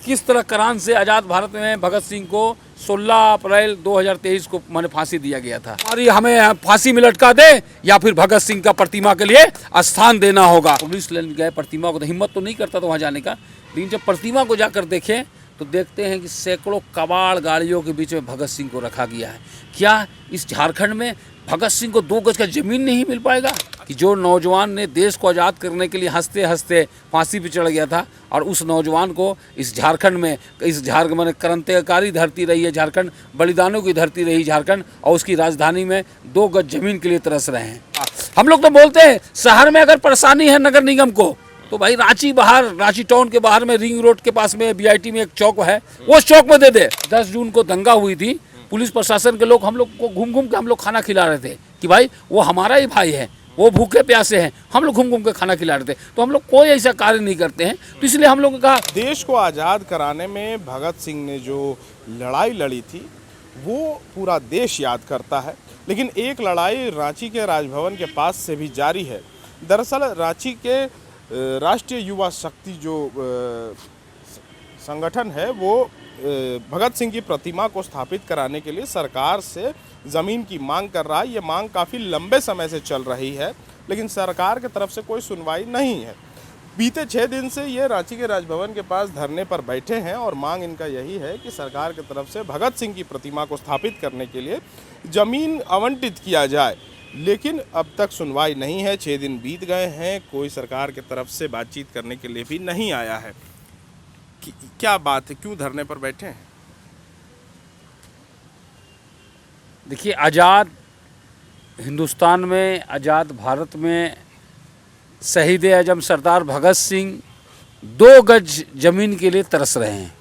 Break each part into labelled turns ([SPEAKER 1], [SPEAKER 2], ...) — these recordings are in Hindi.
[SPEAKER 1] किस तरह करान से आज़ाद भारत में भगत सिंह को 16 अप्रैल 2023 को मैंने फांसी दिया गया था। और ये हमें फांसी में लटका दे या फिर भगत सिंह का प्रतिमा के लिए स्थान देना होगा। पुलिस लेने गए प्रतिमा को, तो हिम्मत तो नहीं करता था वहाँ जाने का, लेकिन जब प्रतिमा को जाकर देखें तो देखते हैं कि सैकड़ों कबाड़ गाड़ियों के बीच में भगत सिंह को रखा गया है। क्या इस झारखंड में भगत सिंह को 2 गज का ज़मीन नहीं मिल पाएगा? कि जो नौजवान ने देश को आज़ाद करने के लिए हंसते हंसते फांसी पे चढ़ गया था, और उस नौजवान को इस झारखंड में, इस झारखंड में क्रांतिकारी धरती रही है झारखंड, बलिदानों की धरती रही झारखंड, और उसकी राजधानी में 2 गज ज़मीन के लिए तरस रहे हैं। हम लोग तो बोलते हैं शहर में अगर परेशानी है नगर निगम को, तो भाई रांची टाउन के बाहर में रिंग रोड के पास में बीआईटी में एक चौक है, वो चौक में दे दे। 10 जून को दंगा हुई थी, पुलिस प्रशासन के लोग हम लोग को घूम घूम के हम लोग खाना खिला रहे थे कि भाई वो हमारा ही भाई है, वो भूखे प्यासे हैं, हम लोग घूम घूम के खाना खिला रहे थे। तो हम लोग कोई ऐसा कार्य नहीं करते हैं, तो इसलिए हम लोग ने कहा
[SPEAKER 2] देश को आज़ाद कराने में भगत सिंह ने जो लड़ाई लड़ी थी वो पूरा देश याद करता है। लेकिन एक लड़ाई रांची के राजभवन के पास से भी जारी है। दरअसल रांची के राष्ट्रीय युवा शक्ति जो संगठन है वो भगत सिंह की प्रतिमा को स्थापित कराने के लिए सरकार से ज़मीन की मांग कर रहा है। ये मांग काफ़ी लंबे समय से चल रही है, लेकिन सरकार की तरफ से कोई सुनवाई नहीं है। बीते 6 दिन से ये रांची के राजभवन के पास धरने पर बैठे हैं और मांग इनका यही है कि सरकार की तरफ से भगत सिंह की प्रतिमा को स्थापित करने के लिए ज़मीन आवंटित किया जाए। लेकिन अब तक सुनवाई नहीं है। 6 दिन बीत गए हैं, कोई सरकार की तरफ से बातचीत करने के लिए भी नहीं आया है। क्या बात है, क्यों धरने पर बैठे हैं?
[SPEAKER 1] देखिए, आज़ाद हिंदुस्तान में, आज़ाद भारत में शहीद आजम सरदार भगत सिंह 2 गज ज़मीन के लिए तरस रहे हैं।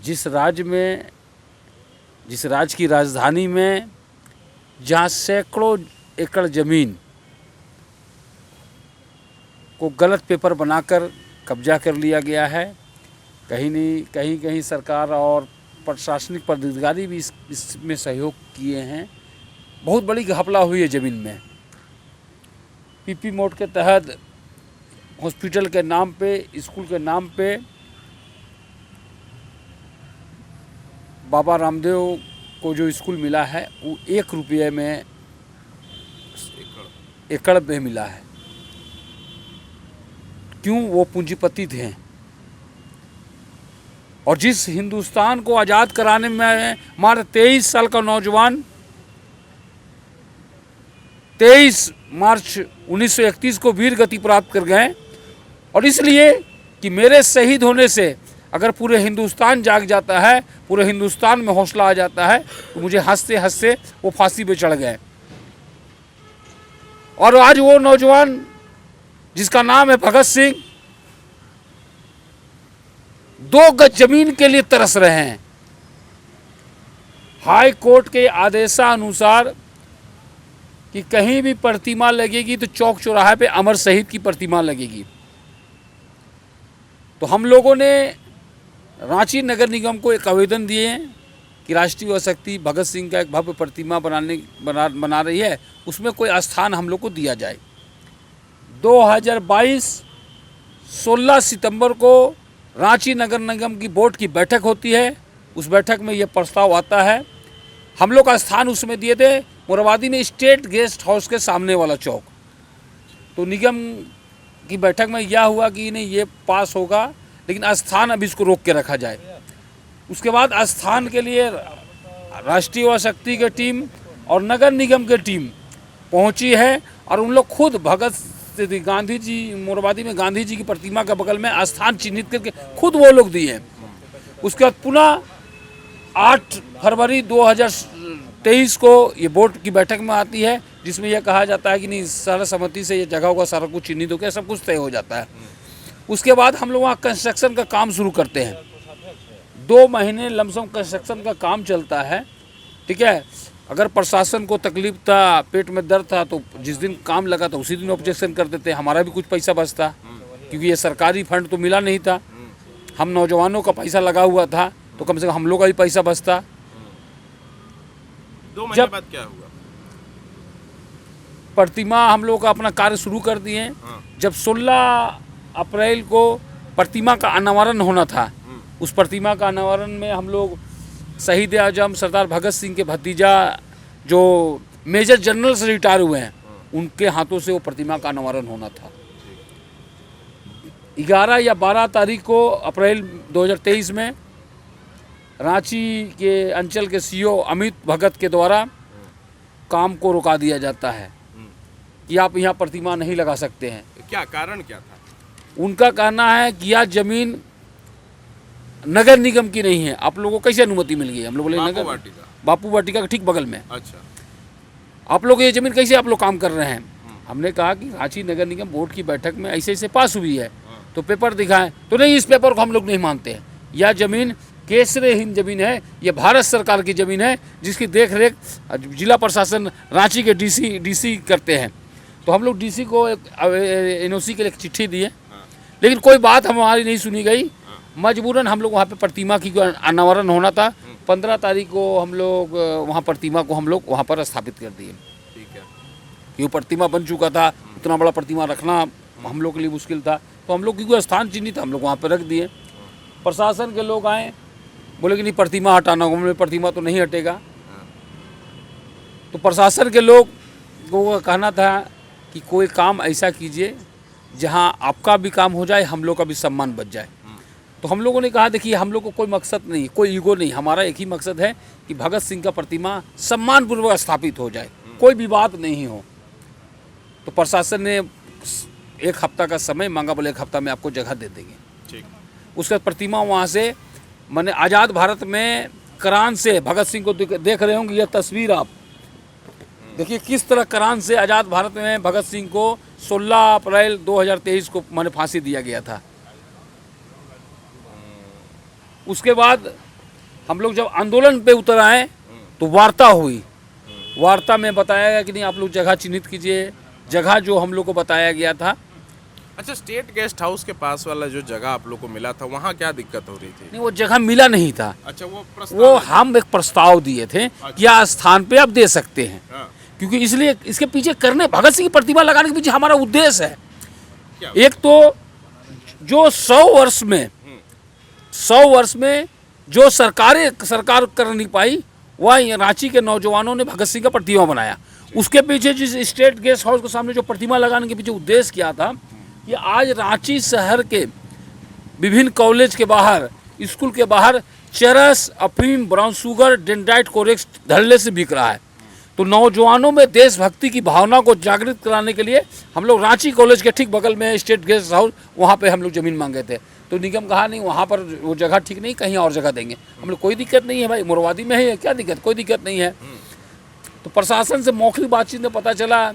[SPEAKER 1] जिस राज्य की राजधानी में जहाँ सैकड़ों एकड़ ज़मीन को गलत पेपर बनाकर कब्जा कर लिया गया है, कहीं सरकार और प्रशासनिक पदाधिकारी भी इसमें सहयोग किए हैं। बहुत बड़ी घपला हुई है ज़मीन में। पीपी मोड के तहत हॉस्पिटल के नाम पे, स्कूल के नाम पे बाबा रामदेव को जो स्कूल मिला है वो 1 रुपये में एकड़ में मिला है। क्यों? वो पूंजीपति थे। और जिस हिंदुस्तान को आज़ाद कराने में हमारे 23 साल का नौजवान 23 मार्च 1931 को वीर गति प्राप्त कर गए, और इसलिए कि मेरे शहीद होने से अगर पूरे हिंदुस्तान जाग जाता है, पूरे हिंदुस्तान में हौसला आ जाता है, तो मुझे हंसते हंसते वो फांसी पे चढ़ गए। और आज वो नौजवान जिसका नाम है भगत सिंह 2 गज जमीन के लिए तरस रहे हैं। हाई कोर्ट के आदेशानुसार कि कहीं भी प्रतिमा लगेगी तो चौक चौराहे पे अमर शहीद की प्रतिमा लगेगी। तो हम लोगों ने रांची नगर निगम को एक आवेदन दिए हैं कि राष्ट्रीय युवा शक्ति भगत सिंह का एक भव्य प्रतिमा बना रही है, उसमें कोई स्थान हम लोग को दिया जाए। 2022 16 सितंबर को रांची नगर निगम की बोर्ड की बैठक होती है। उस बैठक में यह प्रस्ताव आता है। हम लोग का स्थान उसमें दिए थे मोराबादी में स्टेट गेस्ट हाउस के सामने वाला चौक। तो निगम की बैठक में यह हुआ कि नहीं, ये पास होगा, लेकिन स्थान अब इसको रोक के रखा जाए। उसके बाद स्थान के लिए राष्ट्रीय युवा शक्ति की टीम और नगर निगम की टीम पहुंची है, और उन लोग खुद गांधी जी, मोराबादी में गांधी जी की प्रतिमा के बगल में स्थान चिन्हित करके खुद वो लोग दिए हैं। उसके बाद पुनः 8 फरवरी 2023 को ये बोर्ड की बैठक में आती है, जिसमें यह कहा जाता है कि नहीं, सर्वसम्मति से ये जगह होगा, सारा कुछ चिन्हित हो गया, सब कुछ तय हो जाता है। उसके बाद हम लोग वहाँ कंस्ट्रक्शन का काम शुरू करते हैं। 2 महीने लमसम कंस्ट्रक्शन का काम चलता है। ठीक है, अगर प्रशासन को तकलीफ था, पेट में दर्द था, तो जिस दिन काम लगा था उसी दिन ऑब्जेक्शन कर देते। हमारा भी कुछ पैसा बचता, क्योंकि ये सरकारी फंड तो मिला नहीं था। हम नौजवानों का पैसा लगा हुआ था, तो कम से कम हम लोग का भी पैसा बचता।
[SPEAKER 2] 2 महीने बाद क्या हुआ?
[SPEAKER 1] प्रतिमा हम लोग का अपना कार्य शुरू कर दिए। जब 16 अप्रैल को प्रतिमा का अनावरण होना था। उस प्रतिमा का अनावरण में हम लोग शहीद आजम सरदार भगत सिंह के भतीजा जो मेजर जनरल से रिटायर हुए हैं, उनके हाथों से वो प्रतिमा का अनावरण होना था। 11 या 12 तारीख को अप्रैल 2023 में रांची के अंचल के सीओ अमित भगत के द्वारा काम को रोका दिया जाता है कि आप यहाँ प्रतिमा नहीं लगा सकते हैं।
[SPEAKER 2] क्या कारण क्या था?
[SPEAKER 1] उनका कहना है कि यह जमीन नगर निगम की नहीं है। आप लोगों को कैसे अनुमति मिल गई? हम लोग बोले नगर बापू वाटिका के ठीक बगल में।
[SPEAKER 2] अच्छा,
[SPEAKER 1] आप लोग ये जमीन कैसे आप लोग काम कर रहे हैं? हमने कहा कि रांची नगर निगम बोर्ड की बैठक में ऐसे ऐसे पास हुई है, तो पेपर दिखाएं। तो नहीं, इस पेपर को हम लोग नहीं मानते हैं। यह जमीन केसरेहीन जमीन है, ये भारत सरकार की ज़मीन है जिसकी देख रेख जिला प्रशासन रांची के डीसी करते हैं। तो हम लोग डीसी को एनओसी के लिए एक चिट्ठी दिए, लेकिन कोई बात हमारी नहीं सुनी गई। मजबूरन हम लोग वहाँ पे प्रतिमा की अनावरण होना था। 15 तारीख को हम लोग वहाँ प्रतिमा को हम लोग वहाँ पर स्थापित कर दिए।
[SPEAKER 2] ठीक है,
[SPEAKER 1] क्योंकि प्रतिमा बन चुका था, उतना बड़ा प्रतिमा रखना हम लोग के लिए मुश्किल था, तो हम लोग क्योंकि स्थान चिन्हित हम लोग वहाँ पर रख दिए। प्रशासन के लोग आए, बोले कि नहीं प्रतिमा हटाना होगा। प्रतिमा तो नहीं हटेगा। तो प्रशासन के लोग को कहना था कि कोई काम ऐसा कीजिए जहां आपका भी काम हो जाए, हम लोग का भी सम्मान बच जाए। तो हम लोगों ने कहा देखिए, हम लोग को कोई मकसद नहीं, कोई ईगो नहीं, हमारा एक ही मकसद है कि भगत सिंह का प्रतिमा सम्मानपूर्वक स्थापित हो जाए, कोई विवाद नहीं हो। तो प्रशासन ने 1 हफ्ता का समय मांगा, बोले 1 हफ्ता में आपको जगह दे देंगे।
[SPEAKER 2] ठीक।
[SPEAKER 1] उसका प्रतिमा वहाँ से मैंने आज़ाद भारत में करान से भगत सिंह को देख रहे होंगे, यह तस्वीर आप देखिए किस तरह करान से आज़ाद भारत में भगत सिंह को 16 अप्रैल 2023 को मैंने फांसी दिया गया था। उसके बाद हम लोग जब आंदोलन पे उतर आए तो वार्ता हुई। वार्ता में बताया गया कि नहीं, आप लोग जगह चिन्हित कीजिए। जगह जो हम लोग को बताया गया था,
[SPEAKER 2] अच्छा, स्टेट गेस्ट हाउस के पास वाला जो जगह आप लोग को मिला था, वहाँ क्या दिक्कत हो रही थी?
[SPEAKER 1] नहीं वो जगह मिला नहीं था।
[SPEAKER 2] अच्छा,
[SPEAKER 1] वो हम एक प्रस्ताव दिए थे कि यह स्थान पे आप दे सकते हैं।
[SPEAKER 2] हाँ।
[SPEAKER 1] क्योंकि इसलिए इसके पीछे करने भगत सिंह की प्रतिमा लगाने के पीछे हमारा उद्देश्य है।
[SPEAKER 2] क्या?
[SPEAKER 1] एक तो जो 100 वर्ष में जो सरकार कर नहीं पाई, वह रांची के नौजवानों ने भगत सिंह का प्रतिमा बनाया। उसके पीछे जिस स्टेट गेस्ट हाउस के सामने जो प्रतिमा लगाने के पीछे उद्देश्य क्या था कि आज रांची शहर के विभिन्न कॉलेज के बाहर, स्कूल के बाहर चरस, अफीम, ब्राउन शुगर, डेंड्राइट कोरेक्स धड़ल्ले से बिक रहा है। तो नौजवानों में देशभक्ति की भावना को जागृत कराने के लिए हम लोग रांची कॉलेज के ठीक बगल में स्टेट गेस्ट हाउस, वहाँ पे हम लोग ज़मीन मांगे थे। तो निगम कहा नहीं, वहाँ पर वो जगह ठीक नहीं, कहीं और जगह देंगे। हम लोग कोई दिक्कत नहीं है भाई, मुरवादी में है, क्या दिक्कत? कोई दिक्कत नहीं है। तो प्रशासन से मौखिक बातचीत में पता चला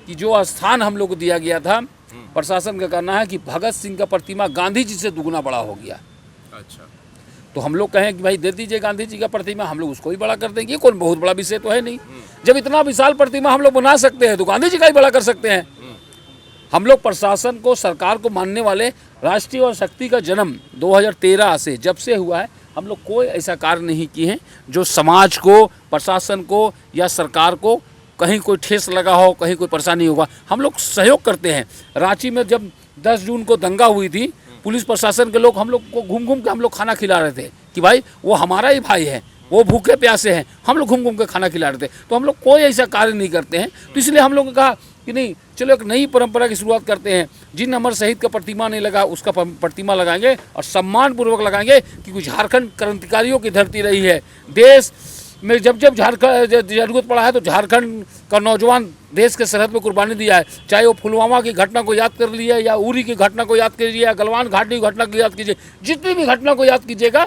[SPEAKER 1] कि जो स्थान हम लोग को दिया गया था, प्रशासन का कहना है कि भगत सिंह का प्रतिमा गांधी जी से दुगना बड़ा हो गया।
[SPEAKER 2] अच्छा,
[SPEAKER 1] तो हम लोग कहें कि भाई दे दीजिए गांधी जी का प्रतिमा, हम लोग उसको ही बड़ा कर देंगे। ये कोई बहुत बड़ा विषय तो है नहीं। जब इतना विशाल प्रतिमा हम लोग बना सकते हैं तो गांधी जी का ही बड़ा कर सकते हैं। हम लोग प्रशासन को, सरकार को मानने वाले, राष्ट्रीय और शक्ति का जन्म 2013 से जब से हुआ है, हम लोग कोई ऐसा कार्य नहीं किए हैं जो समाज को, प्रशासन को या सरकार को कहीं कोई ठेस लगा हो, कहीं कोई परेशानी होगा। हम लोग सहयोग करते हैं। रांची में जब 10 जून को दंगा हुई थी, पुलिस प्रशासन के लोग हम लोग को घूम घूम के हम लोग खाना खिला रहे थे कि भाई वो हमारा ही भाई है, वो भूखे प्यासे हैं, हम लोग घूम घूम के खाना खिला रहे थे। तो हम लोग कोई ऐसा कार्य नहीं करते हैं। तो इसलिए हम लोग ने कहा कि नहीं, चलो एक नई परंपरा की शुरुआत करते हैं। जिन अमर शहीद का प्रतिमा नहीं लगा उसका प्रतिमा लगाएंगे और सम्मानपूर्वक लगाएंगे, क्योंकि झारखंड क्रांतिकारियों की धरती रही है। देश में जब जब झारखंड जरूरत पड़ा है तो झारखंड का नौजवान देश के सरहद में कुर्बानी दिया है। चाहे वो पुलवामा की घटना को याद कर लिया, या उरी की घटना को याद कीजिए, या गलवान घाटी की घटना को याद कीजिए, जितनी भी घटना को याद कीजिएगा,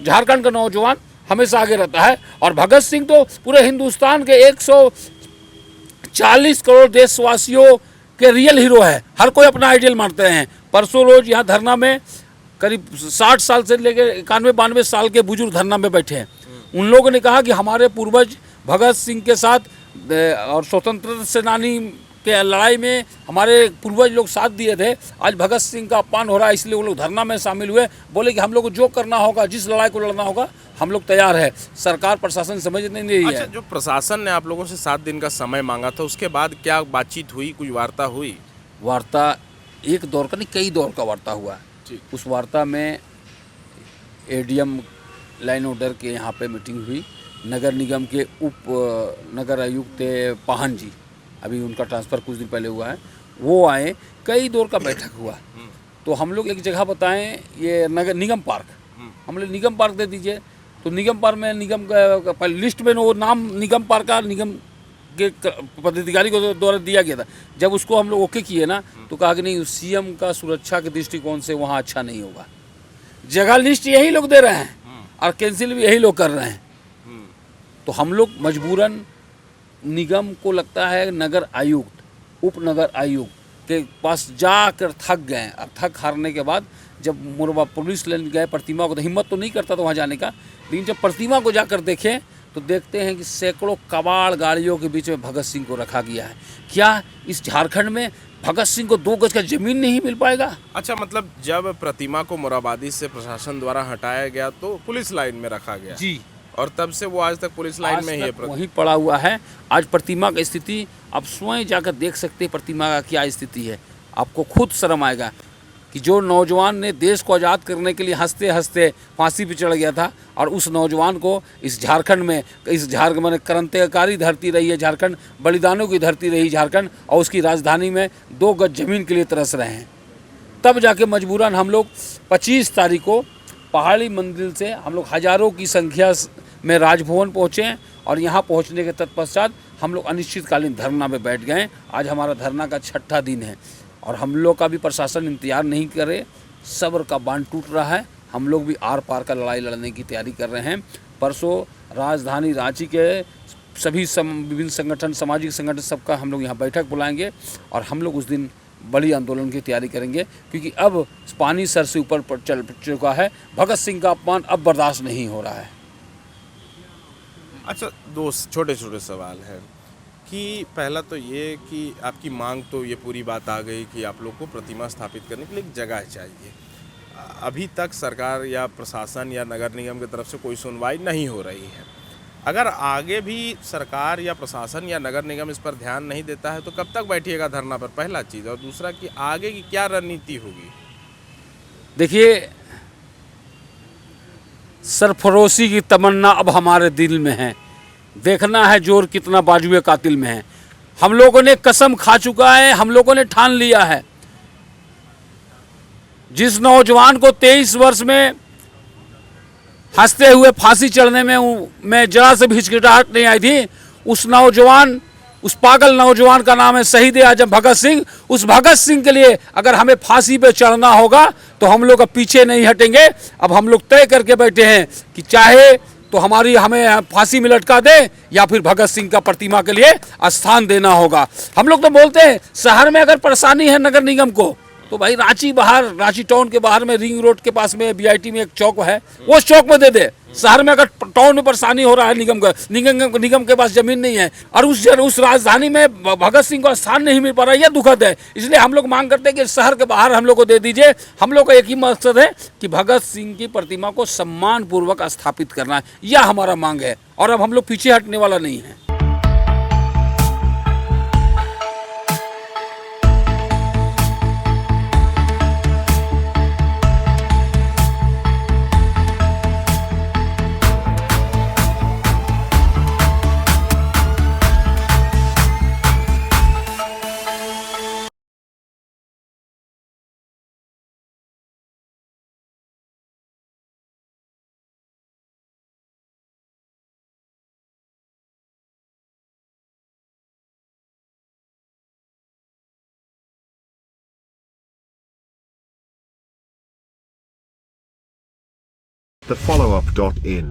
[SPEAKER 1] झारखंड का नौजवान हमेशा आगे रहता है। और भगत सिंह तो पूरे हिंदुस्तान के 140 करोड़ देशवासियों के रियल हीरो है। हर कोई अपना आइडियल मानते हैं। परसों रोज यहाँ धरना में करीब 60 साल से लेकर 91-92 साल के बुजुर्ग धरना में बैठे हैं। उन लोगों ने कहा कि हमारे पूर्वज भगत सिंह के साथ और स्वतंत्रता सेनानी के लड़ाई में हमारे पूर्वज लोग साथ दिए थे। आज भगत सिंह का अपमान हो रहा है, इसलिए वो लोग धरना में शामिल हुए। बोले कि हम लोग को जो करना होगा, जिस लड़ाई को लड़ना होगा, हम लोग तैयार है। सरकार प्रशासन समझ नहीं रही है।
[SPEAKER 2] अच्छा, जो प्रशासन ने आप लोगों से 7 दिन का समय मांगा था, उसके बाद क्या बातचीत हुई, कुछ वार्ता हुई?
[SPEAKER 1] वार्ता एक दौर का नहीं, कई दौर का वार्ता हुआ है। उस वार्ता में एडीएम लाइन ऑर्डर के यहाँ पे मीटिंग हुई। नगर निगम के उप नगर आयुक्त पाहन जी, अभी उनका ट्रांसफ़र कुछ दिन पहले हुआ है, वो आए। कई दौर का बैठक हुआ। तो हम लोग एक जगह बताएं, ये नगर निगम पार्क, हम लोग निगम पार्क दे दीजिए। तो निगम पार्क में निगम का लिस्ट में वो नाम निगम पार्क का निगम के पदाधिकारी को द्वारा दिया गया था। जब उसको हम लोग ओके किए ना, तो कहा कि नहीं, सीएम का सुरक्षा के दृष्टिकोण से वहाँ अच्छा नहीं होगा। जगह लिस्ट यही लोग दे रहे हैं और कैंसिल भी यही लोग कर रहे हैं। तो हम लोग मजबूरन निगम को लगता है नगर आयुक्त, उप नगर आयुक्त के पास जाकर थक गए। और थक हारने के बाद जब मुरबा पुलिस लेने गए प्रतिमा को, तो हिम्मत तो नहीं करता था वहाँ जाने का, लेकिन जब प्रतिमा को जाकर देखें तो देखते हैं कि सैकड़ों कबाड़ गाड़ियों के बीच में भगत सिंह को रखा गया है। क्या इस झारखंड में भगत सिंह को 2 गज का जमीन नहीं मिल पाएगा?
[SPEAKER 2] अच्छा, मतलब जब प्रतिमा को मोरहाबादी से प्रशासन द्वारा हटाया गया तो पुलिस लाइन में रखा गया
[SPEAKER 1] जी,
[SPEAKER 2] और तब से वो आज तक पुलिस लाइन में ही है।
[SPEAKER 1] वहीं पड़ा हुआ है। आज प्रतिमा की स्थिति आप स्वयं जाकर देख सकते हैं, प्रतिमा का क्या स्थिति है। आपको खुद शर्म आएगा कि जो नौजवान ने देश को आज़ाद करने के लिए हंसते हंसते फांसी पर चढ़ गया था, और उस नौजवान को इस झारखंड में, इस झारखंड में क्रांतिकारी धरती रही है झारखंड, बलिदानों की धरती रही झारखंड, और उसकी राजधानी में 2 गज जमीन के लिए तरस रहे हैं। तब जाके मजबूरन हम लोग 25 तारीख को पहाड़ी मंदिर से हम लोग हज़ारों की संख्या में राजभवन पहुँचे, और यहाँ पहुँचने के तत्पश्चात हम लोग अनिश्चितकालीन धरना में बैठ गए। आज हमारा धरना का 6ठा दिन है, और हम लोग का भी प्रशासन इंतजार नहीं करे, सब्र का बांध टूट रहा है। हम लोग भी आर पार का लड़ाई लड़ने की तैयारी कर रहे हैं। परसों राजधानी रांची के सभी विभिन्न संगठन, सामाजिक संगठन, सबका हम लोग यहाँ बैठक बुलाएंगे, और हम लोग उस दिन बड़ी आंदोलन की तैयारी करेंगे, क्योंकि अब पानी सर से ऊपर चल चुका है। भगत सिंह का अपमान अब बर्दाश्त नहीं हो रहा है।
[SPEAKER 2] अच्छा, 2 छोटे छोटे सवाल हैं कि पहला तो ये कि आपकी मांग तो ये पूरी बात आ गई कि आप लोग को प्रतिमा स्थापित करने के लिए एक जगह चाहिए। अभी तक सरकार या प्रशासन या नगर निगम की तरफ से कोई सुनवाई नहीं हो रही है। अगर आगे भी सरकार या प्रशासन या नगर निगम इस पर ध्यान नहीं देता है तो कब तक बैठिएगा धरना पर, पहला चीज़। और दूसरा कि आगे की क्या रणनीति होगी?
[SPEAKER 1] देखिए, सरफरोशी की तमन्ना अब हमारे दिल में है। देखना है जोर कितना बाजुए कातिल में है। हम लोगों ने कसम खा चुका है, हम लोगों ने ठान लिया है। जिस नौजवान को 23 वर्ष में हंसते हुए फांसी चढ़ने में जरा से भी हिचकिचाहट नहीं आई थी, उस पागल नौजवान का नाम है शहीद आजम भगत सिंह। उस भगत सिंह के लिए अगर हमें फांसी पे चढ़ना होगा तो हम लोग पीछे नहीं हटेंगे। अब हम लोग तय करके बैठे हैं कि चाहे तो हमें फांसी में लटका दे, या फिर भगत सिंह का प्रतिमा के लिए स्थान देना होगा। हम लोग तो बोलते हैं शहर में अगर परेशानी है नगर निगम को, तो भाई रांची टाउन के बाहर में रिंग रोड के पास में बीआईटी में एक चौक है, वो चौक में दे दे। शहर में अगर टाउन में परेशानी हो रहा है निगम के पास जमीन नहीं है, और उस राजधानी में भगत सिंह को स्थान नहीं मिल पा रहा है, यह दुखद है। इसलिए हम लोग मांग करते हैं कि शहर के बाहर हम लोग को दे दीजिए। हम लोग का एक ही मकसद है कि भगत सिंह की प्रतिमा को सम्मान पूर्वक स्थापित करना है, यह हमारा मांग है, और अब हम लोग पीछे हटने वाला नहीं है।
[SPEAKER 3] The follow-up.in